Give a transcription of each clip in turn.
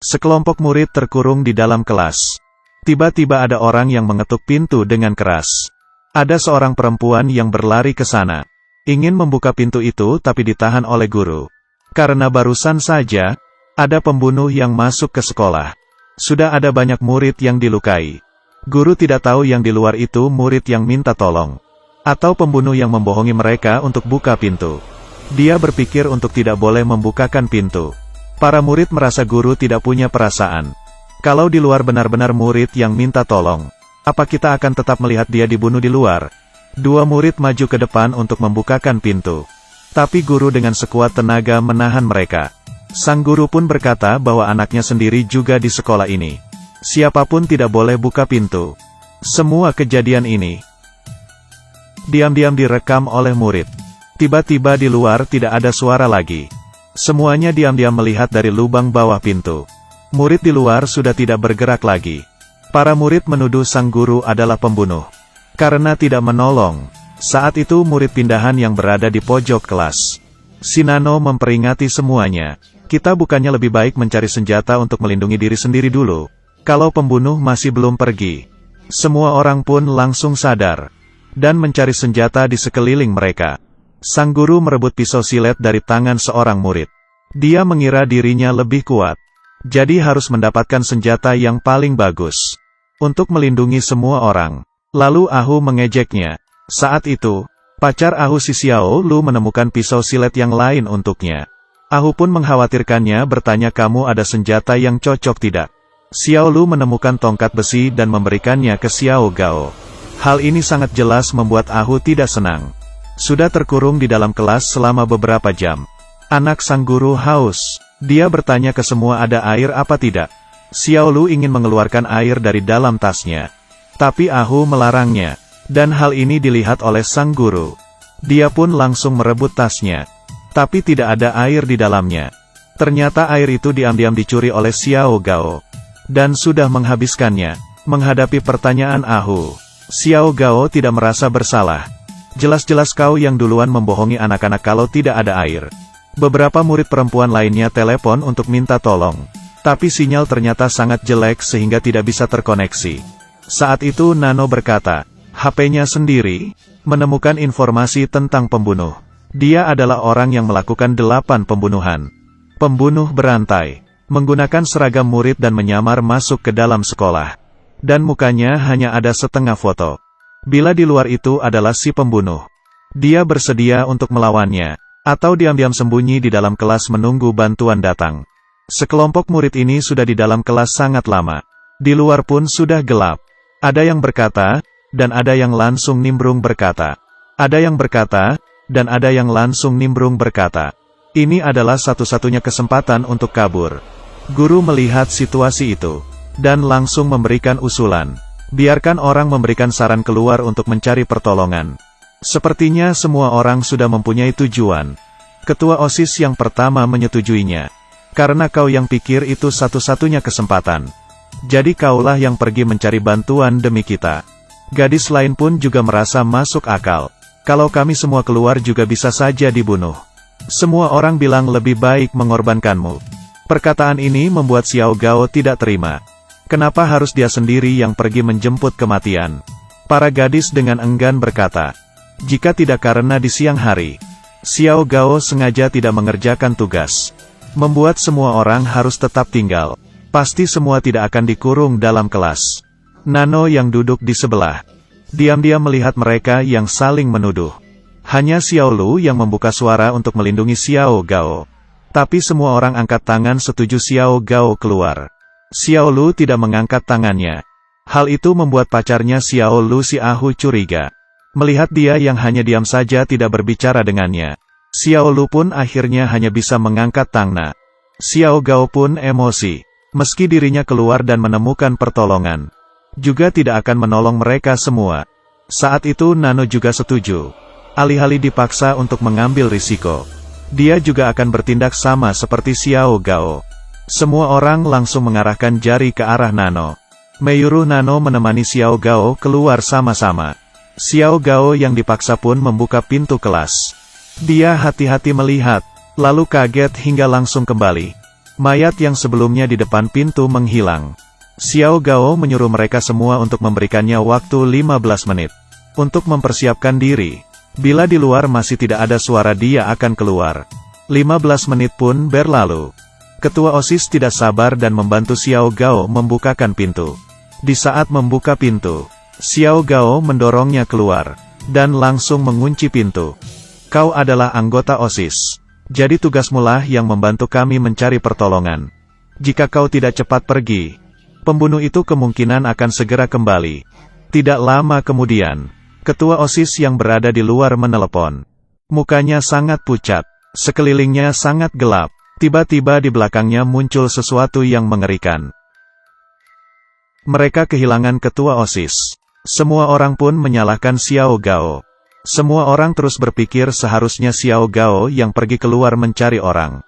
Sekelompok murid terkurung di dalam kelas. Tiba-tiba ada orang yang mengetuk pintu dengan keras. Ada seorang perempuan yang berlari ke sana. Ingin membuka pintu itu tapi ditahan oleh guru. Karena barusan saja, ada pembunuh yang masuk ke sekolah. Sudah ada banyak murid yang dilukai. Guru tidak tahu yang di luar itu murid yang minta tolong. Atau pembunuh yang membohongi mereka untuk buka pintu. Dia berpikir untuk tidak boleh membukakan pintu. Para murid merasa guru tidak punya perasaan. Kalau di luar benar-benar murid yang minta tolong, apa kita akan tetap melihat dia dibunuh di luar? Dua murid maju ke depan untuk membukakan pintu. Tapi guru dengan sekuat tenaga menahan mereka. Sang guru pun berkata bahwa anaknya sendiri juga di sekolah ini. Siapapun tidak boleh buka pintu. Semua kejadian ini diam-diam direkam oleh murid. Tiba-tiba di luar tidak ada suara lagi. Semuanya diam-diam melihat dari lubang bawah pintu. Murid di luar sudah tidak bergerak lagi. Para murid menuduh sang guru adalah pembunuh. Karena tidak menolong. Saat itu murid pindahan yang berada di pojok kelas. Si Nano memperingati semuanya. Kita bukannya lebih baik mencari senjata untuk melindungi diri sendiri dulu. Kalau pembunuh masih belum pergi. Semua orang pun langsung sadar. Dan mencari senjata di sekeliling mereka. Sang guru merebut pisau silet dari tangan seorang murid. Dia mengira dirinya lebih kuat. Jadi harus mendapatkan senjata yang paling bagus. Untuk melindungi semua orang. Lalu Ahu mengejeknya. Saat itu, pacar Ahu si Xiao Lu menemukan pisau silet yang lain untuknya. Ahu pun mengkhawatirkannya bertanya kamu ada senjata yang cocok tidak? Xiao Lu menemukan tongkat besi dan memberikannya ke Xiao Gao. Hal ini sangat jelas membuat Ahu tidak senang. Sudah terkurung di dalam kelas selama beberapa jam. Anak sang guru haus. Dia bertanya ke semua ada air apa tidak. Xiao Lu ingin mengeluarkan air dari dalam tasnya. Tapi Ahu melarangnya. Dan hal ini dilihat oleh sang guru. Dia pun langsung merebut tasnya. Tapi tidak ada air di dalamnya. Ternyata air itu diam-diam dicuri oleh Xiao Gao. Dan sudah menghabiskannya. Menghadapi pertanyaan Ahu, Xiao Gao tidak merasa bersalah. Jelas-jelas kau yang duluan membohongi anak-anak kalau tidak ada air. Beberapa murid perempuan lainnya telepon untuk minta tolong. Tapi sinyal ternyata sangat jelek sehingga tidak bisa terkoneksi. Saat itu Nano berkata, HP-nya sendiri, menemukan informasi tentang pembunuh. Dia adalah orang yang melakukan 8 pembunuhan. Pembunuh berantai, menggunakan seragam murid dan menyamar masuk ke dalam sekolah. Dan mukanya hanya ada setengah foto. Bila di luar itu adalah si pembunuh. Dia bersedia untuk melawannya. Atau diam-diam sembunyi di dalam kelas menunggu bantuan datang. Sekelompok murid ini sudah di dalam kelas sangat lama. Di luar pun sudah gelap. Ada yang berkata, dan ada yang langsung nimbrung berkata. Ada yang berkata, dan ada yang langsung nimbrung berkata. Ini adalah satu-satunya kesempatan untuk kabur. Guru melihat situasi itu. Dan langsung memberikan usulan. Biarkan orang memberikan saran keluar untuk mencari pertolongan. Sepertinya semua orang sudah mempunyai tujuan. Ketua OSIS yang pertama menyetujuinya. Karena kau yang pikir itu satu-satunya kesempatan. Jadi kaulah yang pergi mencari bantuan demi kita. Gadis lain pun juga merasa masuk akal. Kalau kami semua keluar juga bisa saja dibunuh. Semua orang bilang lebih baik mengorbankanmu. Perkataan ini membuat Xiao Gao tidak terima. Kenapa harus dia sendiri yang pergi menjemput kematian? Para gadis dengan enggan berkata, jika tidak karena di siang hari, Xiao Gao sengaja tidak mengerjakan tugas. Membuat semua orang harus tetap tinggal. Pasti semua tidak akan dikurung dalam kelas. Nano yang duduk di sebelah, diam-diam melihat mereka yang saling menuduh. Hanya Xiao Lu yang membuka suara untuk melindungi Xiao Gao. Tapi semua orang angkat tangan setuju Xiao Gao keluar. Xiao Lu tidak mengangkat tangannya. Hal itu membuat pacarnya Xiao Lu si Ahu curiga. Melihat dia yang hanya diam saja tidak berbicara dengannya. Xiao Lu pun akhirnya hanya bisa mengangkat tangan. Xiao Gao pun emosi. Meski dirinya keluar dan menemukan pertolongan. Juga tidak akan menolong mereka semua. Saat itu Nano juga setuju. Alih-alih dipaksa untuk mengambil risiko. Dia juga akan bertindak sama seperti Xiao Gao. Semua orang langsung mengarahkan jari ke arah Nano. Menyuruh Nano menemani Xiao Gao keluar sama-sama. Xiao Gao yang dipaksa pun membuka pintu kelas. Dia hati-hati melihat, lalu kaget hingga langsung kembali. Mayat yang sebelumnya di depan pintu menghilang. Xiao Gao menyuruh mereka semua untuk memberikannya waktu 15 menit. Untuk mempersiapkan diri. Bila di luar masih tidak ada suara dia akan keluar. 15 menit pun berlalu. Ketua OSIS tidak sabar dan membantu Xiao Gao membukakan pintu. Di saat membuka pintu, Xiao Gao mendorongnya keluar, dan langsung mengunci pintu. Kau adalah anggota OSIS. Jadi tugasmu lah yang membantu kami mencari pertolongan. Jika kau tidak cepat pergi, pembunuh itu kemungkinan akan segera kembali. Tidak lama kemudian, ketua OSIS yang berada di luar menelepon. Mukanya sangat pucat, sekelilingnya sangat gelap. Tiba-tiba di belakangnya muncul sesuatu yang mengerikan. Mereka kehilangan ketua OSIS. Semua orang pun menyalahkan Xiao Gao. Semua orang terus berpikir seharusnya Xiao Gao yang pergi keluar mencari orang.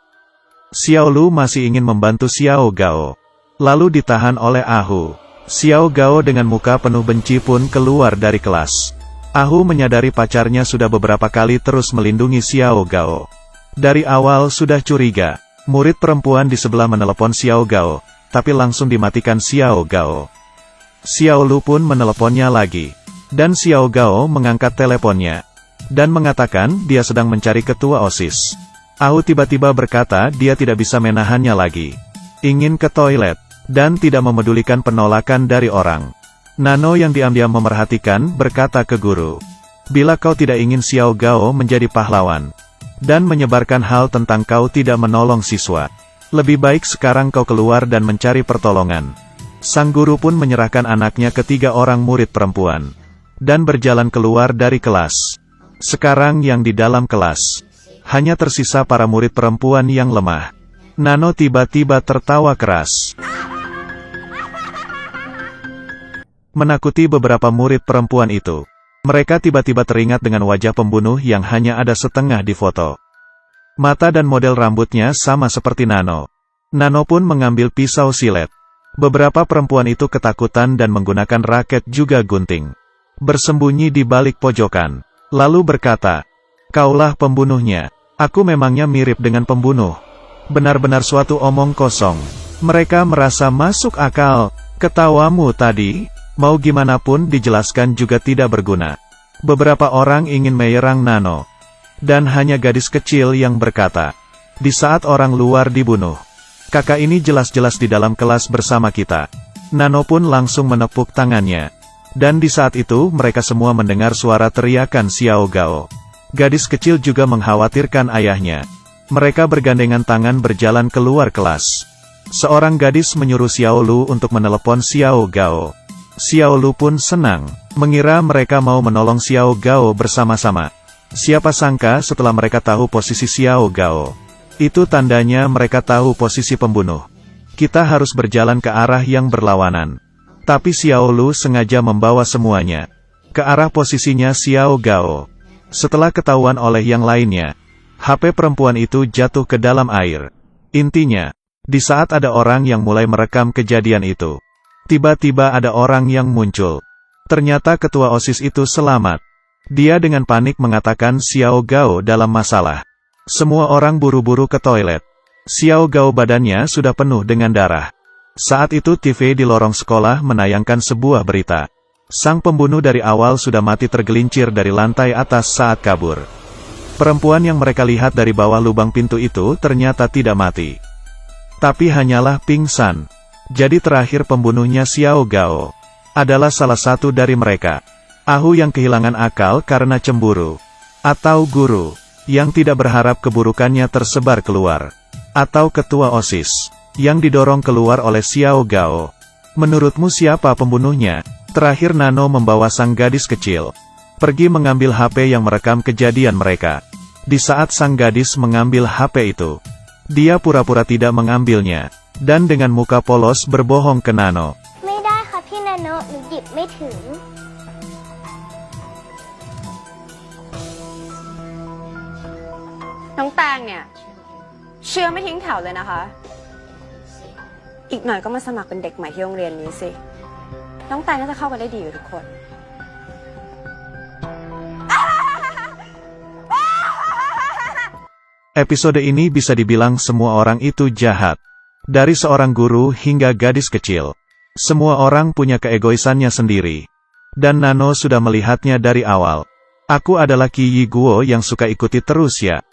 Xiao Lu masih ingin membantu Xiao Gao. Lalu ditahan oleh Ahu. Xiao Gao dengan muka penuh benci pun keluar dari kelas. Ahu menyadari pacarnya sudah beberapa kali terus melindungi Xiao Gao. Dari awal sudah curiga. Murid perempuan di sebelah menelepon Xiao Gao, tapi langsung dimatikan Xiao Gao. Xiao Lu pun meneleponnya lagi. Dan Xiao Gao mengangkat teleponnya. Dan mengatakan dia sedang mencari ketua OSIS. Ahu tiba-tiba berkata dia tidak bisa menahannya lagi. Ingin ke toilet. Dan tidak memedulikan penolakan dari orang. Nano yang diam-diam memerhatikan berkata ke guru. Bila kau tidak ingin Xiao Gao menjadi pahlawan. Dan menyebarkan hal tentang kau tidak menolong siswa. Lebih baik sekarang kau keluar dan mencari pertolongan. Sang guru pun menyerahkan anaknya ke 3 orang murid perempuan. Dan berjalan keluar dari kelas. Sekarang yang di dalam kelas. Hanya tersisa para murid perempuan yang lemah. Nano tiba-tiba tertawa keras. Menakuti beberapa murid perempuan itu. Mereka tiba-tiba teringat dengan wajah pembunuh yang hanya ada setengah di foto. Mata dan model rambutnya sama seperti Nano. Nano pun mengambil pisau silet. Beberapa perempuan itu ketakutan dan menggunakan raket juga gunting. Bersembunyi di balik pojokan. Lalu berkata, "Kaulah pembunuhnya. Aku memangnya mirip dengan pembunuh." Benar-benar suatu omong kosong. Mereka merasa masuk akal. Ketawamu tadi, mau gimana pun dijelaskan juga tidak berguna. Beberapa orang ingin menyerang Nano. Dan hanya gadis kecil yang berkata, "Di saat orang luar dibunuh, kakak ini jelas-jelas di dalam kelas bersama kita." Nano pun langsung menepuk tangannya. Dan di saat itu mereka semua mendengar suara teriakan Xiao Gao. Gadis kecil juga mengkhawatirkan ayahnya. Mereka bergandengan tangan berjalan keluar kelas. Seorang gadis menyuruh Xiao Lu untuk menelepon Xiao Gao. Xiao Lu pun senang, mengira mereka mau menolong Xiao Gao bersama-sama. Siapa sangka setelah mereka tahu posisi Xiao Gao. Itu tandanya mereka tahu posisi pembunuh. Kita harus berjalan ke arah yang berlawanan. Tapi Xiao Lu sengaja membawa semuanya ke arah posisinya Xiao Gao. Setelah ketahuan oleh yang lainnya, HP perempuan itu jatuh ke dalam air. Intinya, di saat ada orang yang mulai merekam kejadian itu, tiba-tiba ada orang yang muncul. Ternyata ketua OSIS itu selamat. Dia dengan panik mengatakan Xiao Gao dalam masalah. Semua orang buru-buru ke toilet. Xiao Gao badannya sudah penuh dengan darah. Saat itu TV di lorong sekolah menayangkan sebuah berita. Sang pembunuh dari awal sudah mati tergelincir dari lantai atas saat kabur. Perempuan yang mereka lihat dari bawah lubang pintu itu ternyata tidak mati. Tapi hanyalah pingsan. Jadi terakhir pembunuhnya Xiao Gao adalah salah satu dari mereka. Ahu yang kehilangan akal karena cemburu. Atau guru yang tidak berharap keburukannya tersebar keluar. Atau ketua OSIS yang didorong keluar oleh Xiao Gao. Menurutmu siapa pembunuhnya? Terakhir Nano membawa sang gadis kecil pergi mengambil HP yang merekam kejadian mereka. Di saat sang gadis mengambil HP itu, dia pura-pura tidak mengambilnya, dan dengan muka polos berbohong ke Nano. ไม่ได้ค่ะพี่นาโนะหนูหยิบไม่ถึง น้องแตงเนี่ยเชื่อไม่ทิ้งแถวเลยนะคะ อีกหน่อยก็มาสมัครเป็นเด็กใหม่ที่โรงเรียนนี้สิ น้องแตงน่าจะเข้ากันได้ดีกับทุกคน Episode ini bisa dibilang semua orang itu jahat. Dari seorang guru hingga gadis kecil. Semua orang punya keegoisannya sendiri. Dan Nano sudah melihatnya dari awal. Aku adalah Qi Yi Guo yang suka ikuti terus ya.